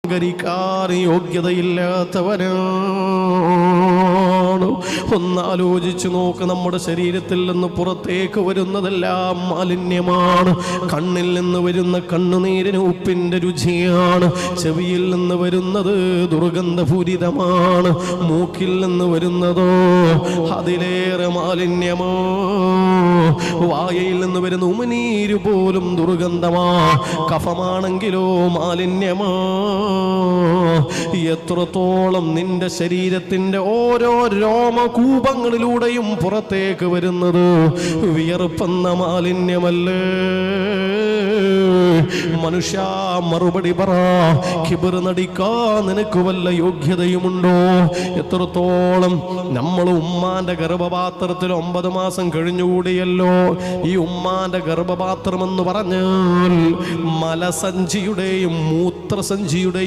കരിക്കാൻ യോഗ്യതയില്ലാത്തവനാണ്. ഒന്നാലോചിച്ചു നോക്ക്, നമ്മുടെ ശരീരത്തിൽ നിന്ന് പുറത്തേക്ക് വരുന്നതെല്ലാം മാലിന്യമാണ്. കണ്ണിൽ നിന്ന് വരുന്ന കണ്ണുനീരിന് ഉപ്പിന്റെ രുചിയാണ്. ചെവിയിൽ നിന്ന് വരുന്നത് ദുർഗന്ധപൂരിതമാണ്. മൂക്കിൽ നിന്ന് വരുന്നതോ അതിലേറെ മാലിന്യമോ. വായയിൽ നിന്ന് വരുന്ന ഉമിനീര് പോലും ദുർഗന്ധമാ. കഫമാണെങ്കിലോ മാലിന്യമാ. എത്രത്തോളം നിന്റെ ശരീരത്തിന്റെ ഓരോ രോമകൂപങ്ങളിലൂടെയും പുറത്തേക്ക് വരുന്നത് വിയർപ്പെന്ന മാലിന്യമല്ലേ. മനുഷ്യ, മറുപടി പറ. കിബിർ നടിക്കാൻ നിനക്ക് വല്ല യോഗ്യതയുമുണ്ടോ? എത്രത്തോളം നമ്മൾ ഉമ്മാന്റെ ഗർഭപാത്രത്തിൽ 9 മാസം കഴിഞ്ഞുകൂടിയല്ലോ. ഈ ഉമ്മാന്റെ ഗർഭപാത്രം എന്ന് പറഞ്ഞാൽ മലസഞ്ചിയുടെയും മൂത്രസഞ്ചിയുടെയും